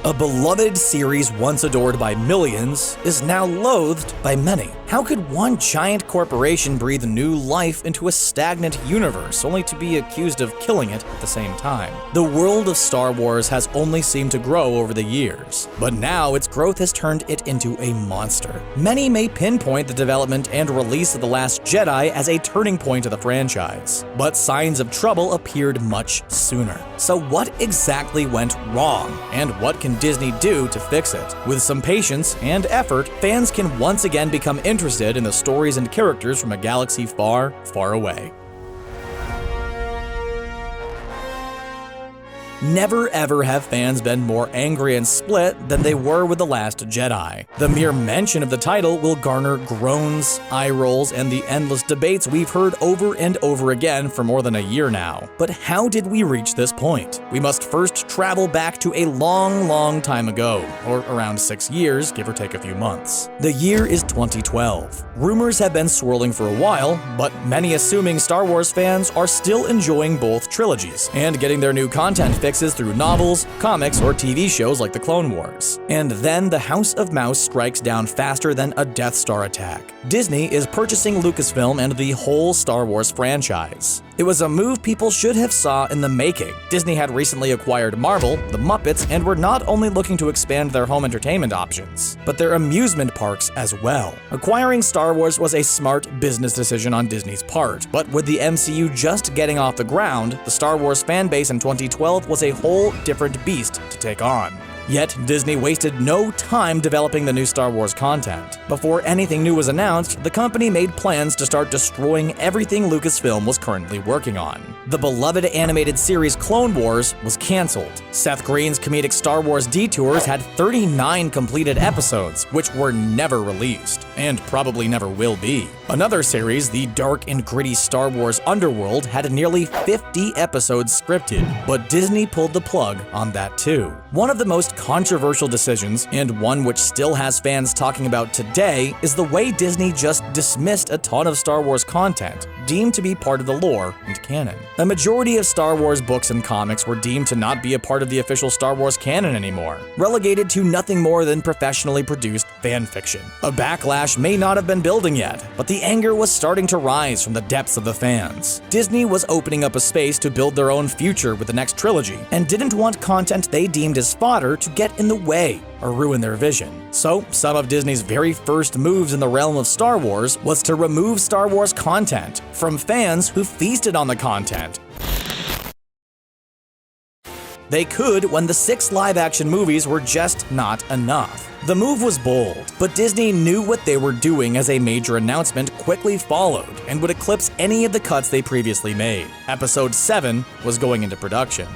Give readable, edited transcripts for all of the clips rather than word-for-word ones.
A beloved series once adored by millions is now loathed by many. How could one giant corporation breathe new life into a stagnant universe only to be accused of killing it at the same time? The world of Star Wars has only seemed to grow over the years, but now its growth has turned it into a monster. Many may pinpoint the development and release of The Last Jedi as a turning point of the franchise, but signs of trouble appeared much sooner. So what exactly went wrong, and what can Disney do to fix it? With some patience and effort, fans can once again become interested in the stories and characters from a galaxy far, far away. Never ever have fans been more angry and split than they were with The Last Jedi. The mere mention of the title will garner groans, eye rolls, and the endless debates we've heard over and over again for more than a year now. But how did we reach this point? We must first travel back to a long time ago, or around 6 years, give or take a few months. The year is 2012. Rumors have been swirling for a while, but many assuming Star Wars fans are still enjoying both trilogies and getting their new content fixed through novels, comics, or TV shows like The Clone Wars. And then the House of Mouse strikes down faster than a Death Star attack. Disney is purchasing Lucasfilm and the whole Star Wars franchise. It was a move people should have saw in the making. Disney had recently acquired Marvel, the Muppets, and were not only looking to expand their home entertainment options, but their amusement parks as well. Acquiring Star Wars was a smart business decision on Disney's part, but with the MCU just getting off the ground, the Star Wars fanbase in 2012 was a whole different beast to take on. Yet, Disney wasted no time developing the new Star Wars content. Before anything new was announced, the company made plans to start destroying everything Lucasfilm was currently working on. The beloved animated series Clone Wars was canceled. Seth Green's comedic Star Wars Detours had 39 completed episodes, which were never released, and probably never will be. Another series, the dark and gritty Star Wars Underworld, had nearly 50 episodes scripted, but Disney pulled the plug on that too. One of the most controversial decisions, and one which still has fans talking about today, is the way Disney just dismissed a ton of Star Wars content, deemed to be part of the lore and canon. A majority of Star Wars books and comics were deemed to not be a part of the official Star Wars canon anymore, relegated to nothing more than professionally produced fan fiction. A backlash may not have been building yet, but the anger was starting to rise from the depths of the fans. Disney was opening up a space to build their own future with the next trilogy, and didn't want content they deemed as fodder to get in the way or ruin their vision. So, some of Disney's very first moves in the realm of Star Wars was to remove Star Wars content from fans who feasted on the content they could when the 6 live-action movies were just not enough. The move was bold, but Disney knew what they were doing as a major announcement quickly followed and would eclipse any of the cuts they previously made. Episode 7 was going into production.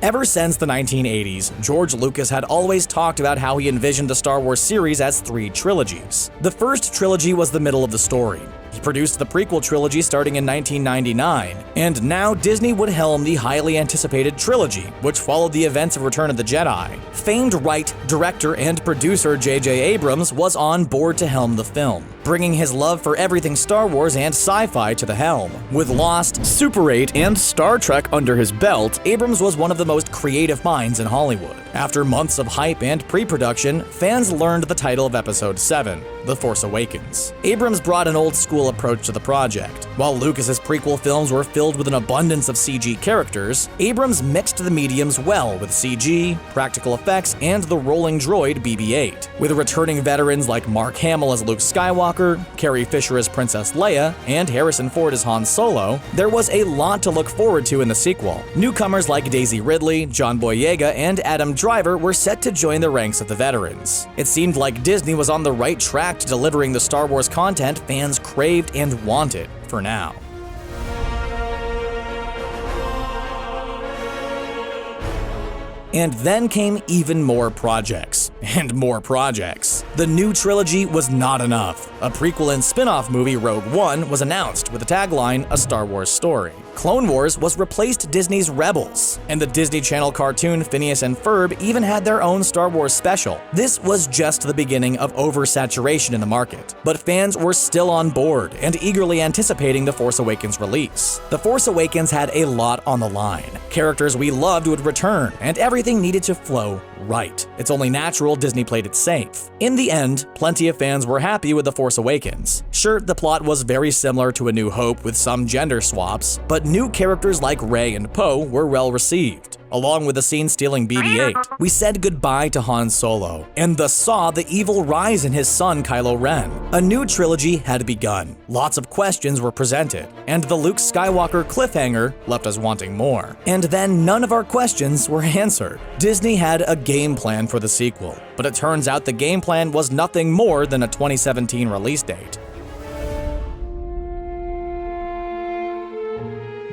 Ever since the 1980s, George Lucas had always talked about how he envisioned the Star Wars series as 3 trilogies. The first trilogy was the middle of the story. He produced the prequel trilogy starting in 1999, and now Disney would helm the highly anticipated trilogy, which followed the events of Return of the Jedi. Famed writer, director, and producer J.J. Abrams was on board to helm the film, bringing his love for everything Star Wars and sci-fi to the helm. With Lost, Super 8, and Star Trek under his belt, Abrams was one of the most creative minds in Hollywood. After months of hype and pre-production, fans learned the title of Episode 7, The Force Awakens. Abrams brought an old-school approach to the project. While Lucas's prequel films were filled with an abundance of CG characters, Abrams mixed the mediums well with CG, practical effects, and the rolling droid BB-8. With returning veterans like Mark Hamill as Luke Skywalker, Carrie Fisher as Princess Leia, and Harrison Ford as Han Solo, there was a lot to look forward to in the sequel. Newcomers like Daisy Ridley, John Boyega, and Adam Driver were set to join the ranks of the veterans. It seemed like Disney was on the right track to delivering the Star Wars content fans craved and wanted for now. And then came even more projects, and more projects. The new trilogy was not enough. A prequel and spin-off movie, Rogue One, was announced with the tagline, A Star Wars Story. Clone Wars was replaced Disney's Rebels, and the Disney Channel cartoon Phineas and Ferb even had their own Star Wars special. This was just the beginning of oversaturation in the market, but fans were still on board and eagerly anticipating The Force Awakens release. The Force Awakens had a lot on the line. Characters we loved would return, and everything needed to flow right. It's only natural Disney played it safe. In the end, plenty of fans were happy with The Force Awakens. Sure, the plot was very similar to A New Hope with some gender swaps, but new characters like Rey and Poe were well received. Along with the scene stealing BB-8, we said goodbye to Han Solo, and thus saw the evil rise in his son Kylo Ren. A new trilogy had begun, lots of questions were presented, and the Luke Skywalker cliffhanger left us wanting more. And then none of our questions were answered. Disney had a game plan for the sequel, but it turns out the game plan was nothing more than a 2017 release date.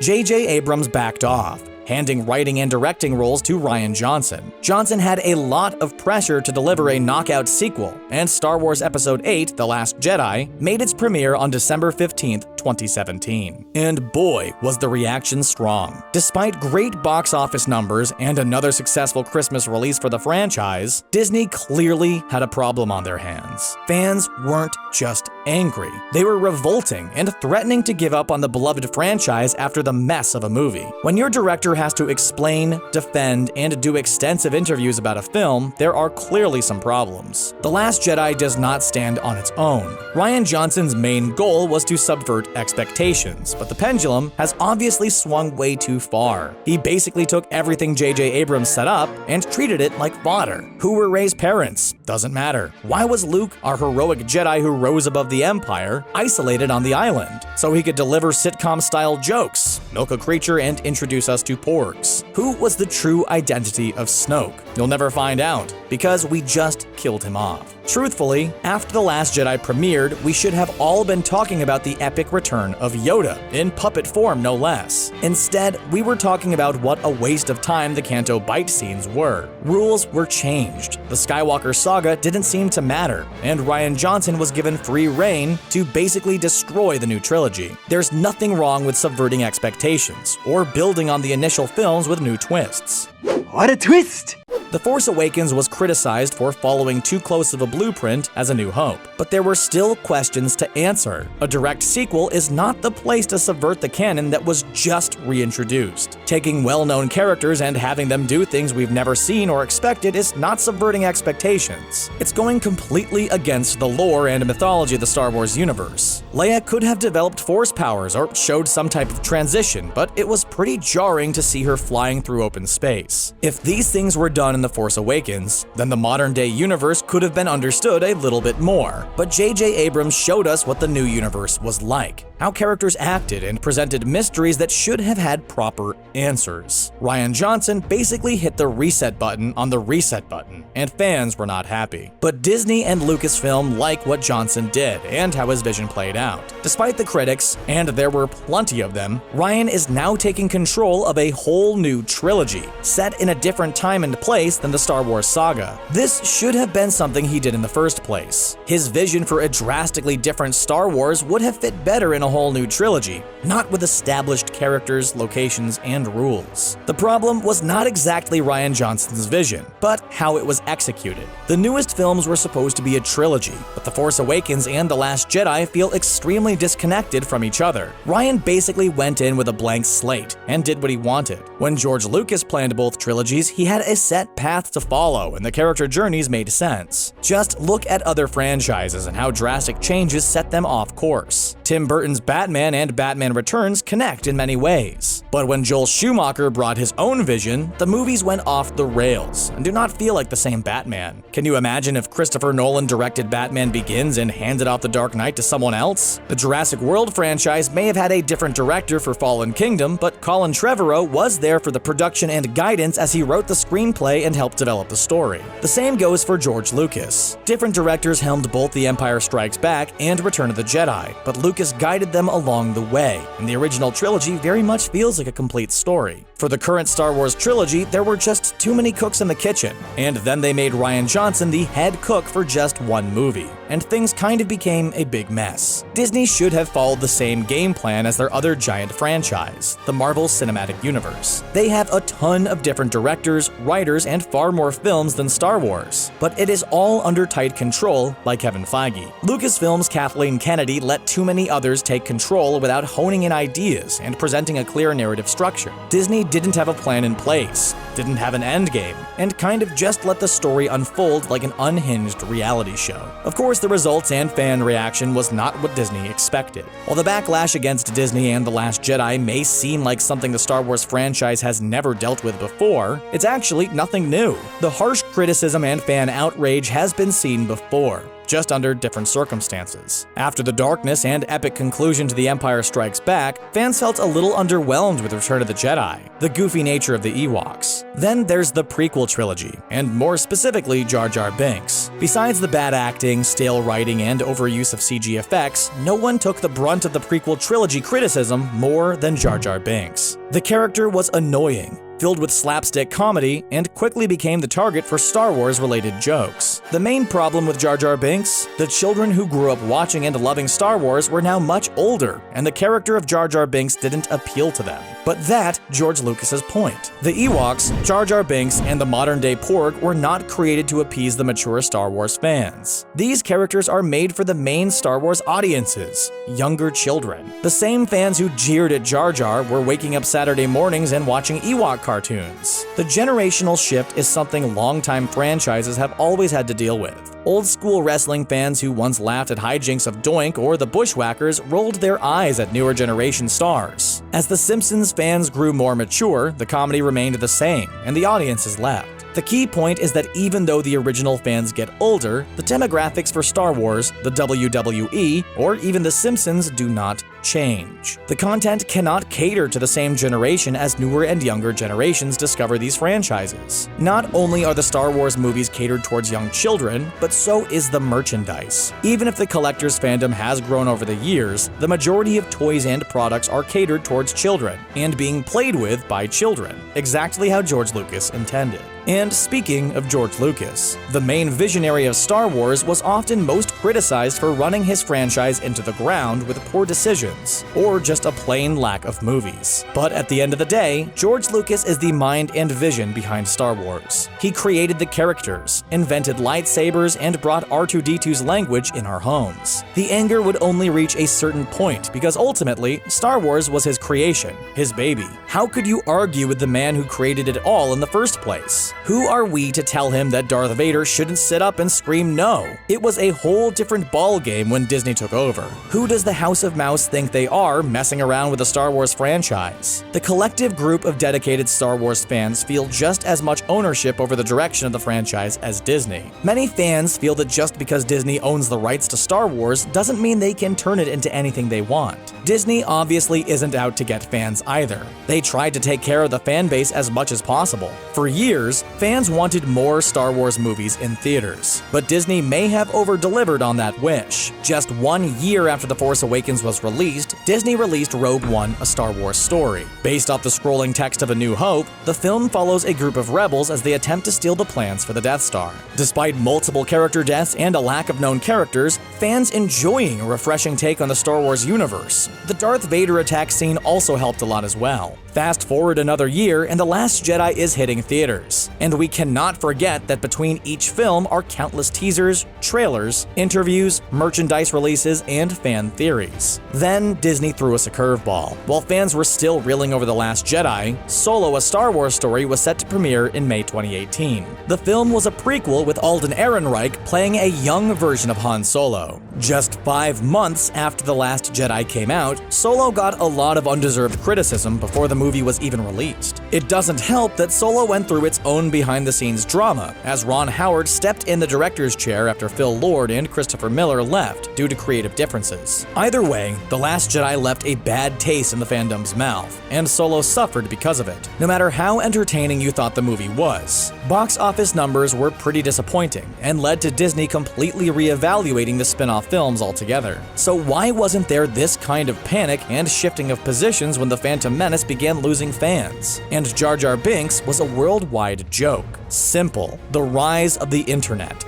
J.J. Abrams backed off, handing writing and directing roles to Rian Johnson. Johnson had a lot of pressure to deliver a knockout sequel, and Star Wars Episode 8: The Last Jedi made its premiere on December 15th, 2017. And boy, was the reaction strong. Despite great box office numbers and another successful Christmas release for the franchise, Disney clearly had a problem on their hands. Fans weren't just angry, they were revolting and threatening to give up on the beloved franchise after the mess of a movie. When your director has to explain, defend, and do extensive interviews about a film, there are clearly some problems. The Last Jedi does not stand on its own. Rian Johnson's main goal was to subvert expectations, but the pendulum has obviously swung way too far. He basically took everything J.J. Abrams set up and treated it like fodder. Who were Rey's parents? Doesn't matter. Why was Luke, our heroic Jedi who rose above the Empire, isolated on the island? So he could deliver sitcom-style jokes, milk a creature, and introduce us to porgs. Who was the true identity of Snoke? You'll never find out, because we just killed him off. Truthfully, after The Last Jedi premiered, we should have all been talking about the epic return of Yoda, in puppet form no less. Instead, we were talking about what a waste of time the Canto Bight scenes were. Rules were changed, the Skywalker saga didn't seem to matter, and Rian Johnson was given free reign to basically destroy the new trilogy. There's nothing wrong with subverting expectations, or building on the initial films with new twists. What a twist! The Force Awakens was criticized for following too close of a blueprint as A New Hope, but there were still questions to answer. A direct sequel is not the place to subvert the canon that was just reintroduced. Taking well-known characters and having them do things we've never seen or expected is not subverting expectations. It's going completely against the lore and mythology of the Star Wars universe. Leia could have developed Force powers or showed some type of transition, but it was pretty jarring to see her flying through open space. If these things were done in The Force Awakens, then the modern-day universe could have been understood a little bit more. But J.J. Abrams showed us what the new universe was like, how characters acted, and presented mysteries that should have had proper answers. Rian Johnson basically hit the reset button on the reset button, and fans were not happy. But Disney and Lucasfilm like what Johnson did and how his vision played out. Despite the critics, and there were plenty of them, Rian is now taking control of a whole new trilogy, set in a different time and place than the Star Wars saga. This should have been something he did in the first place. His vision for a drastically different Star Wars would have fit better in a whole new trilogy, not with established characters, locations, and rules. The problem was not exactly Rian Johnson's vision, but how it was executed. The newest films were supposed to be a trilogy, but The Force Awakens and The Last Jedi feel extremely disconnected from each other. Rian basically went in with a blank slate and did what he wanted. When George Lucas planned both trilogies, he had a set path to follow, and the character journeys made sense. Just look at other franchises and how drastic changes set them off course. Tim Burton's Batman and Batman Returns connect in many ways. But when Joel Schumacher brought his own vision, the movies went off the rails and do not feel like the same Batman. Can you imagine if Christopher Nolan directed Batman Begins and handed off The Dark Knight to someone else? The Jurassic World franchise may have had a different director for Fallen Kingdom, but Colin Trevorrow was there for the production and guidance as he wrote the screenplay and helped develop the story. The same goes for George Lucas. Different directors helmed both The Empire Strikes Back and Return of the Jedi, but Lucas guided corrected them along the way, and the original trilogy very much feels like a complete story. For the current Star Wars trilogy, there were just too many cooks in the kitchen, and then they made Rian Johnson the head cook for just one movie, and things kind of became a big mess. Disney should have followed the same game plan as their other giant franchise, the Marvel Cinematic Universe. They have a ton of different directors, writers, and far more films than Star Wars, but it is all under tight control by Kevin Feige. Lucasfilm's Kathleen Kennedy let too many others take control without honing in ideas and presenting a clear narrative structure. Disney didn't have a plan in place, didn't have an endgame, and kind of just let the story unfold like an unhinged reality show. Of course, the results and fan reaction was not what Disney expected. While the backlash against Disney and The Last Jedi may seem like something the Star Wars franchise has never dealt with before, it's actually nothing new. The harsh criticism and fan outrage has been seen before, just under different circumstances. After the darkness and epic conclusion to The Empire Strikes Back, fans felt a little underwhelmed with Return of the Jedi, the goofy nature of the Ewoks. Then there's the prequel trilogy, and more specifically Jar Jar Binks. Besides the bad acting, stale writing, and overuse of CG effects, no one took the brunt of the prequel trilogy criticism more than Jar Jar Binks. The character was annoying, filled with slapstick comedy, and quickly became the target for Star Wars-related jokes. The main problem with Jar Jar Binks? The children who grew up watching and loving Star Wars were now much older, and the character of Jar Jar Binks didn't appeal to them. But that George Lucas's point. The Ewoks, Jar Jar Binks, and the modern-day Porg were not created to appease the mature Star Wars fans. These characters are made for the main Star Wars audiences, younger children. The same fans who jeered at Jar Jar were waking up Saturday mornings and watching Ewok cartoons. The generational shift is something longtime franchises have always had to deal with. Old school wrestling fans who once laughed at hijinks of Doink or the Bushwhackers rolled their eyes at newer generation stars. As The Simpsons fans grew more mature, the comedy remained the same, and the audiences left. The key point is that even though the original fans get older, the demographics for Star Wars, the WWE, or even The Simpsons do not change. The content cannot cater to the same generation as newer and younger generations discover these franchises. Not only are the Star Wars movies catered towards young children, but so is the merchandise. Even if the collector's fandom has grown over the years, the majority of toys and products are catered towards children, and being played with by children, exactly how George Lucas intended. And speaking of George Lucas, the main visionary of Star Wars was often most criticized for running his franchise into the ground with poor decisions, or just a plain lack of movies. But at the end of the day, George Lucas is the mind and vision behind Star Wars. He created the characters, invented lightsabers, and brought R2-D2's language in our homes. The anger would only reach a certain point because ultimately, Star Wars was his creation, his baby. How could you argue with the man who created it all in the first place? Who are we to tell him that Darth Vader shouldn't sit up and scream no? It was a whole different ballgame when Disney took over. Who does the House of Mouse think they are messing around with the Star Wars franchise? The collective group of dedicated Star Wars fans feel just as much ownership over the direction of the franchise as Disney. Many fans feel that just because Disney owns the rights to Star Wars doesn't mean they can turn it into anything they want. Disney obviously isn't out to get fans either. They tried to take care of the fan base as much as possible. For years, fans wanted more Star Wars movies in theaters, but Disney may have over-delivered on that wish. Just 1 year after The Force Awakens was released, Disney released Rogue One: A Star Wars Story. Based off the scrolling text of A New Hope, the film follows a group of rebels as they attempt to steal the plans for the Death Star. Despite multiple character deaths and a lack of known characters, fans enjoying a refreshing take on the Star Wars universe. The Darth Vader attack scene also helped a lot as well. Fast forward another year and The Last Jedi is hitting theaters. And we cannot forget that between each film are countless teasers, trailers, interviews, merchandise releases, and fan theories. Then Disney threw us a curveball. While fans were still reeling over The Last Jedi, Solo: A Star Wars Story was set to premiere in May 2018. The film was a prequel with Alden Ehrenreich playing a young version of Han Solo. Just 5 months after The Last Jedi came out, Solo got a lot of undeserved criticism before the movie was even released. It doesn't help that Solo went through its own behind-the-scenes drama, as Ron Howard stepped in the director's chair after Phil Lord and Christopher Miller left due to creative differences. Either way, The Last Jedi left a bad taste in the fandom's mouth, and Solo suffered because of it. No matter how entertaining you thought the movie was, box office numbers were pretty disappointing and led to Disney completely reevaluating the spin-off films altogether. So why wasn't there this kind of panic and shifting of positions when The Phantom Menace began losing fans? And Jar Jar Binks was a worldwide joke. Simple. The rise of the internet.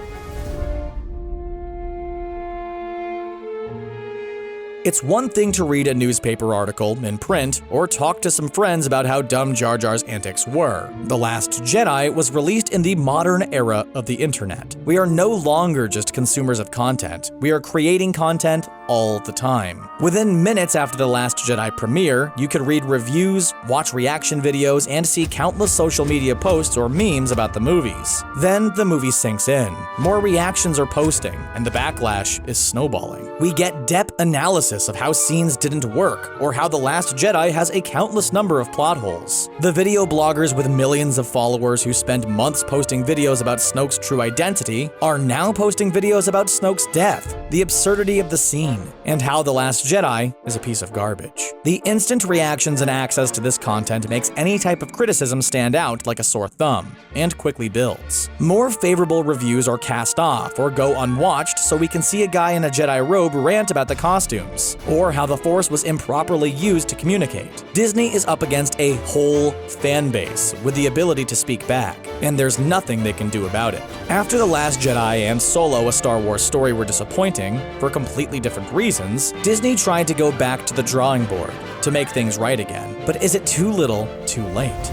It's one thing to read a newspaper article in print or talk to some friends about how dumb Jar Jar's antics were. The Last Jedi was released in the modern era of the internet. We are no longer just consumers of content. We are creating content all the time. Within minutes after The Last Jedi premiere, you could read reviews, watch reaction videos, and see countless social media posts or memes about the movies. Then the movie sinks in. More reactions are posting, and the backlash is snowballing. We get depth analysis of how scenes didn't work, or how The Last Jedi has a countless number of plot holes. The video bloggers with millions of followers who spend months posting videos about Snoke's true identity are now posting videos about Snoke's death, the absurdity of the scene, and how The Last Jedi is a piece of garbage. The instant reactions and access to this content makes any type of criticism stand out like a sore thumb, and quickly builds. More favorable reviews are cast off or go unwatched so we can see a guy in a Jedi robe rant about the costumes, or how the Force was improperly used to communicate. Disney is up against a whole fan base with the ability to speak back, and there's nothing they can do about it. After The Last Jedi and Solo: A Star Wars Story were disappointing, for completely different reasons, Disney tried to go back to the drawing board to make things right again. But is it too little, too late?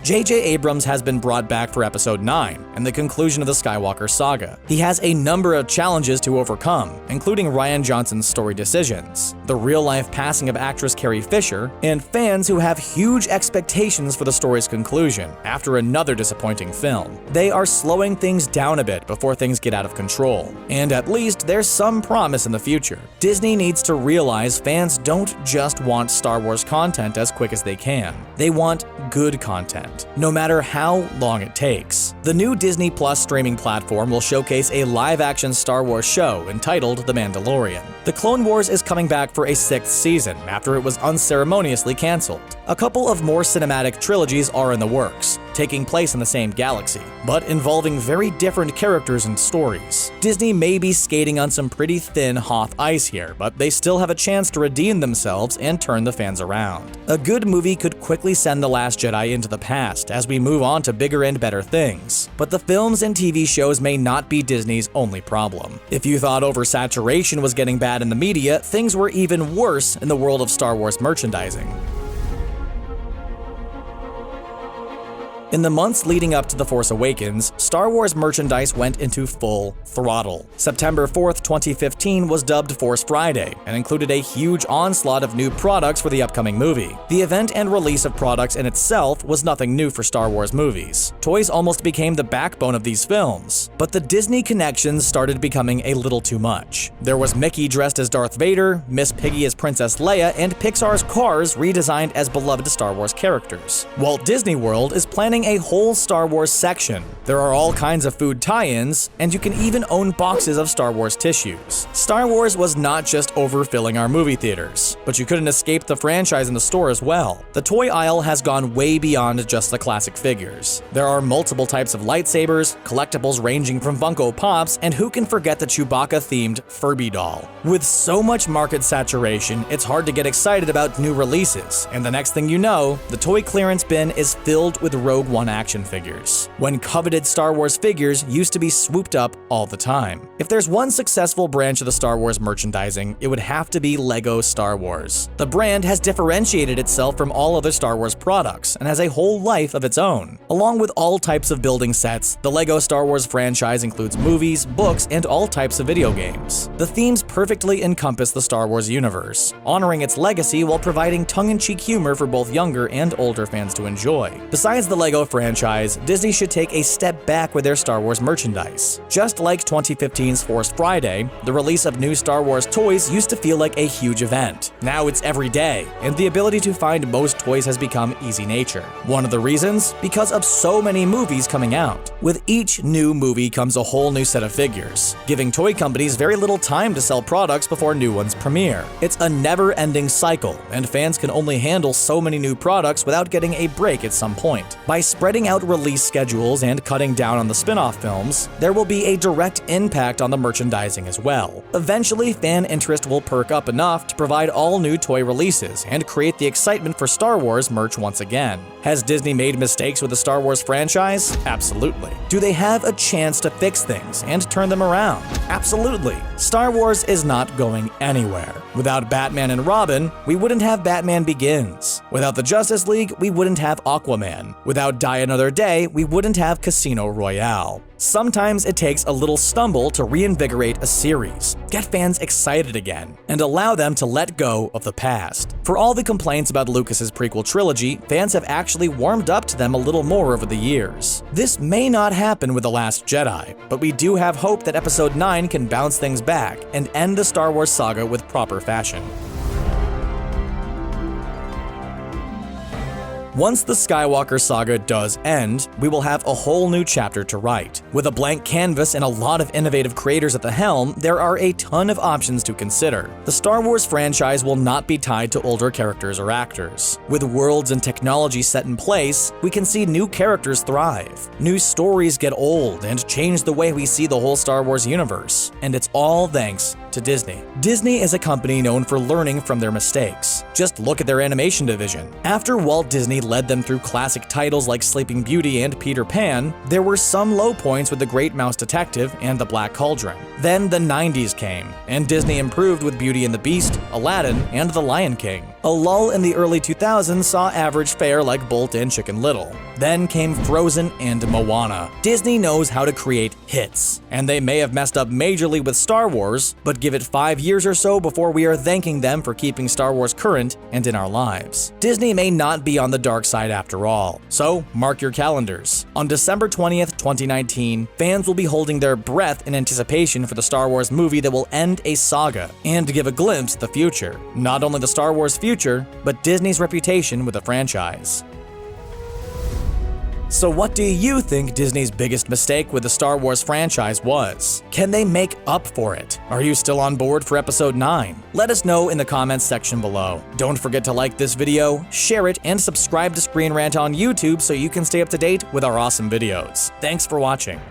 J.J. Abrams has been brought back for Episode 9 and the conclusion of the Skywalker saga. He has a number of challenges to overcome, including Rian Johnson's story decisions, the real-life passing of actress Carrie Fisher, and fans who have huge expectations for the story's conclusion after another disappointing film. They are slowing things down a bit before things get out of control, and at least there's some promise in the future. Disney needs to realize fans don't just want Star Wars content as quick as they can. They want good content, no matter how long it takes. The new Disney Plus streaming platform will showcase a live-action Star Wars show entitled The Mandalorian. The Clone Wars is coming back for a 6th season after it was unceremoniously canceled. A couple of more cinematic trilogies are in the works, taking place in the same galaxy, but involving very different characters and stories. Disney may be skating on some pretty thin Hoth ice here, but they still have a chance to redeem themselves and turn the fans around. A good movie could quickly send The Last Jedi into the past as we move on to bigger and better things, but the films and TV shows may not be Disney's only problem. If you thought oversaturation was getting bad in the media, things were even worse in the world of Star Wars merchandising. In the months leading up to The Force Awakens, Star Wars merchandise went into full throttle. September 4th, 2015 was dubbed Force Friday and included a huge onslaught of new products for the upcoming movie. The event and release of products in itself was nothing new for Star Wars movies. Toys almost became the backbone of these films, but the Disney connections started becoming a little too much. There was Mickey dressed as Darth Vader, Miss Piggy as Princess Leia, and Pixar's Cars redesigned as beloved Star Wars characters. Walt Disney World is planning a whole Star Wars section. There are all kinds of food tie-ins, and you can even own boxes of Star Wars tissues. Star Wars was not just overfilling our movie theaters, but you couldn't escape the franchise in the store as well. The toy aisle has gone way beyond just the classic figures. There are multiple types of lightsabers, collectibles ranging from Funko Pops, and who can forget the Chewbacca-themed Furby doll? With so much market saturation, it's hard to get excited about new releases, and the next thing you know, the toy clearance bin is filled with Rogue One action figures, when coveted Star Wars figures used to be swooped up all the time. If there's one successful branch of the Star Wars merchandising, it would have to be LEGO Star Wars. The brand has differentiated itself from all other Star Wars products and has a whole life of its own. Along with all types of building sets, the LEGO Star Wars franchise includes movies, books, and all types of video games. The themes perfectly encompass the Star Wars universe, honoring its legacy while providing tongue-in-cheek humor for both younger and older fans to enjoy. Besides the LEGO franchise, Disney should take a step back with their Star Wars merchandise. Just like 2015's Force Friday, the release of new Star Wars toys used to feel like a huge event. Now it's every day, and the ability to find most toys has become easy nature. One of the reasons? Because of so many movies coming out. With each new movie comes a whole new set of figures, giving toy companies very little time to sell products before new ones premiere. It's a never-ending cycle, and fans can only handle so many new products without getting a break at some point. By spreading out release schedules and cutting down on the spin-off films, there will be a direct impact on the merchandising as well. Eventually, fan interest will perk up enough to provide all new toy releases and create the excitement for Star Wars merch once again. Has Disney made mistakes with the Star Wars franchise? Absolutely. Do they have a chance to fix things and turn them around? Absolutely. Star Wars is not going anywhere. Without Batman and Robin, we wouldn't have Batman Begins. Without the Justice League, we wouldn't have Aquaman. Without Die Another Day, we wouldn't have Casino Royale. Sometimes it takes a little stumble to reinvigorate a series, get fans excited again, and allow them to let go of the past. For all the complaints about Lucas's prequel trilogy, fans have actually warmed up to them a little more over the years. This may not happen with The Last Jedi, but we do have hope that Episode 9 can bounce things back and end the Star Wars saga with proper fashion. Once the Skywalker saga does end, we will have a whole new chapter to write. With a blank canvas and a lot of innovative creators at the helm, there are a ton of options to consider. The Star Wars franchise will not be tied to older characters or actors. With worlds and technology set in place, we can see new characters thrive. New stories get old and change the way we see the whole Star Wars universe. And it's all thanks to Disney. Disney is a company known for learning from their mistakes. Just look at their animation division. After Walt Disney led them through classic titles like Sleeping Beauty and Peter Pan, there were some low points with The Great Mouse Detective and The Black Cauldron. Then the 90s came, and Disney improved with Beauty and the Beast, Aladdin, and The Lion King. A lull in the early 2000s saw average fare like Bolt and Chicken Little. Then came Frozen and Moana. Disney knows how to create hits, and they may have messed up majorly with Star Wars, but give it 5 years or so before we are thanking them for keeping Star Wars current and in our lives. Disney may not be on the dark side after all, so mark your calendars. On December 20th, 2019, fans will be holding their breath in anticipation for the Star Wars movie that will end a saga and give a glimpse at the future. Not only the Star Wars future, but Disney's reputation with the franchise. So what do you think Disney's biggest mistake with the Star Wars franchise was? Can they make up for it? Are you still on board for Episode 9? Let us know in the comments section below. Don't forget to like this video, share it, and subscribe to Screen Rant on YouTube so you can stay up to date with our awesome videos. Thanks for watching.